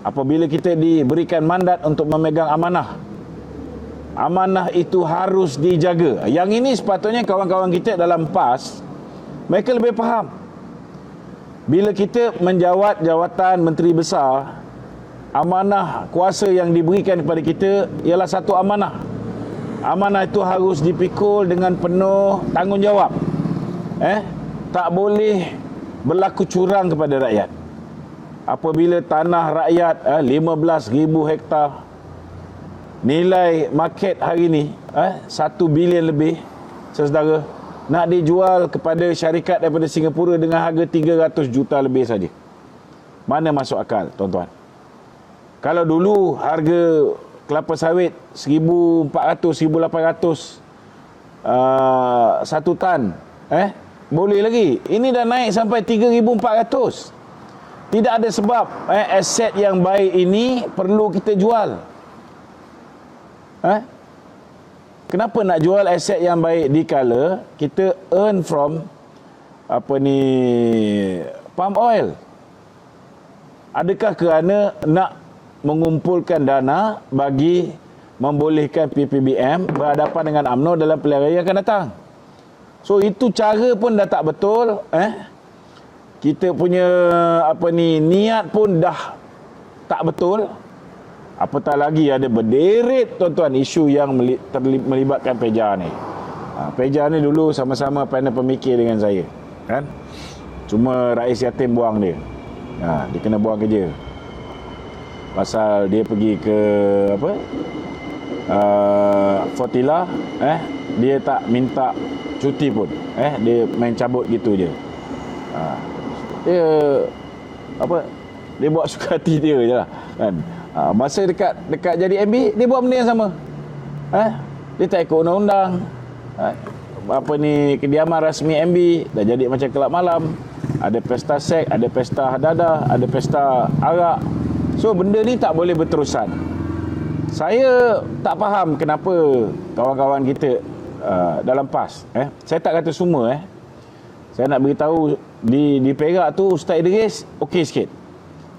Apabila kita diberikan mandat untuk memegang amanah, amanah itu harus dijaga. Yang ini sepatutnya kawan-kawan kita dalam PAS, mereka lebih faham. Bila kita menjawat jawatan menteri besar, amanah kuasa yang diberikan kepada kita ialah satu amanah. Amanah itu harus dipikul dengan penuh tanggungjawab. Tak boleh berlaku curang kepada rakyat. Apabila tanah rakyat 15,000 hektar, nilai market hari ni 1 bilion lebih, saudara, nak dijual kepada syarikat daripada Singapura dengan harga 300 juta lebih saja. Mana masuk akal, tuan-tuan? Kalau dulu harga kelapa sawit 1,400, 1,800 satu tan, boleh lagi. Ini dah naik sampai 3,400. Tidak ada sebab aset yang baik ini perlu kita jual. Kenapa nak jual aset yang baik dikala kita earn from palm oil? Adakah kerana nak mengumpulkan dana bagi membolehkan PPBM berhadapan dengan UMNO dalam pilihan raya akan datang? So itu cara pun dah tak betul. Kita punya niat pun dah tak betul. Apatah lagi ada berderet, tuan-tuan, isu yang melibatkan Peja ni. Peja ni dulu sama-sama panel pemikir dengan saya, kan? Cuma Rais Yatim buang dia. Dia kena buang kerja. Pasal dia pergi ke Fortila, dia tak minta cuti pun. Dia main cabut gitu je. Dia buat suka hati dia je lah, kan? Masa dekat jadi MB, dia buat benda yang sama. Dia tak ikut undang-undang. Kediaman rasmi MB dah jadi macam kelab malam. Ada pesta seks, ada pesta hadadah, ada pesta arak. So benda ni tak boleh berterusan. Saya tak faham kenapa kawan-kawan kita dalam PAS, saya tak kata semua, saya nak beritahu di Perak tu Ustaz Idris okey sikit.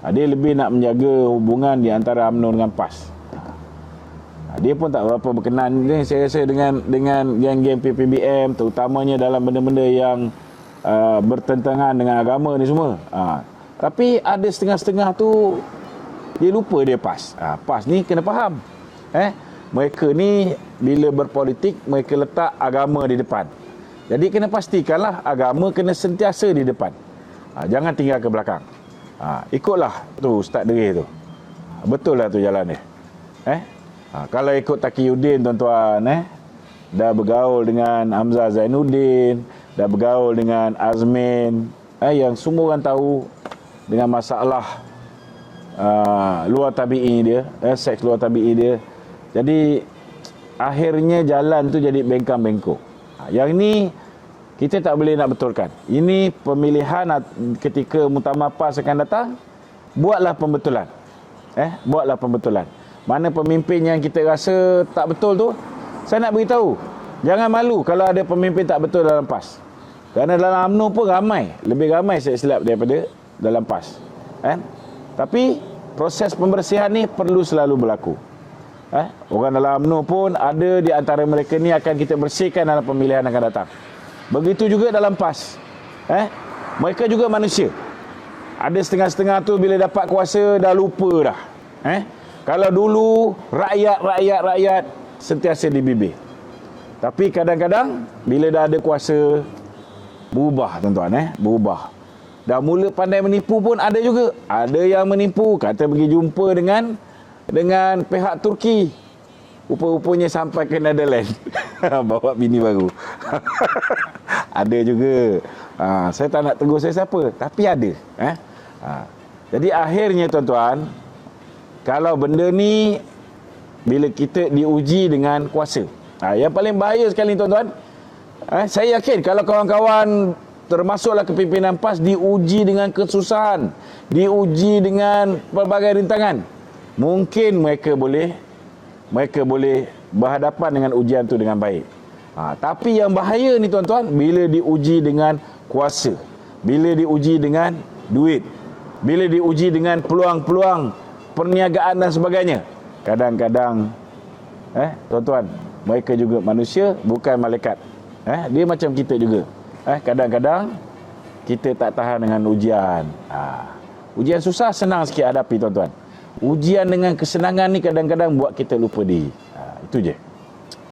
Dia lebih nak menjaga hubungan di antara UMNO dengan PAS. Dia pun tak berapa berkenan ni, saya rasa, dengan geng-geng PPBM, terutamanya dalam benda-benda yang bertentangan dengan agama ni semua. Tapi ada setengah-setengah tu dia lupa dia PAS. PAS ni kena faham. Mereka ni bila berpolitik, mereka letak agama di depan. Jadi kena pastikanlah agama kena sentiasa di depan. Jangan tinggal ke belakang. Ikutlah tu Ustaz Deri tu. Betul lah tu jalan dia. Kalau ikut Taqiyuddin, tuan-tuan, dah bergaul dengan Hamzah Zainuddin, dah bergaul dengan Azmin, yang semua orang tahu dengan masalah luar tabi'i dia, seks luar tabi'i dia. Jadi akhirnya jalan tu jadi bengkang-bengkok. Yang ni kita tak boleh nak betulkan. Ini pemilihan ketika Muktamar PAS akan datang, buatlah pembetulan. Buatlah pembetulan. Mana pemimpin yang kita rasa tak betul tu, saya nak beritahu, jangan malu kalau ada pemimpin tak betul dalam PAS. Kerana dalam UMNO pun ramai, lebih ramai saya silap daripada dalam PAS. Tapi proses pembersihan ni perlu selalu berlaku. Orang dalam UMNO pun ada di antara mereka ni akan kita bersihkan dalam pemilihan akan datang. Begitu juga dalam PAS. Mereka juga manusia. Ada setengah-setengah tu bila dapat kuasa dah lupa dah. Kalau dulu rakyat sentiasa dibibir. Tapi kadang-kadang bila dah ada kuasa, berubah, tuan-tuan, berubah. Dah mula pandai menipu pun ada juga. Ada yang menipu, kata pergi jumpa dengan pihak Turki. Rupa-rupanya sampai ke Netherlands. Bawa bini baru. Ada juga. Saya tak nak tegur siapa, tapi ada. Jadi akhirnya, tuan-tuan, kalau benda ni bila kita diuji dengan kuasa, yang paling bahaya sekali, tuan-tuan, saya yakin kalau kawan-kawan termasuklah kepimpinan PAS diuji dengan kesusahan, diuji dengan pelbagai rintangan, mungkin mereka boleh berhadapan dengan ujian tu dengan baik. Tapi yang bahaya ni, tuan-tuan, bila diuji dengan kuasa, bila diuji dengan duit, bila diuji dengan peluang-peluang perniagaan dan sebagainya. Kadang-kadang tuan-tuan, mereka juga manusia, bukan malaikat. Dia macam kita juga. Kadang-kadang kita tak tahan dengan ujian. Ujian susah, senang sikit hadapi tuan-tuan. Ujian dengan kesenangan ni kadang-kadang buat kita lupa diri. Itu je.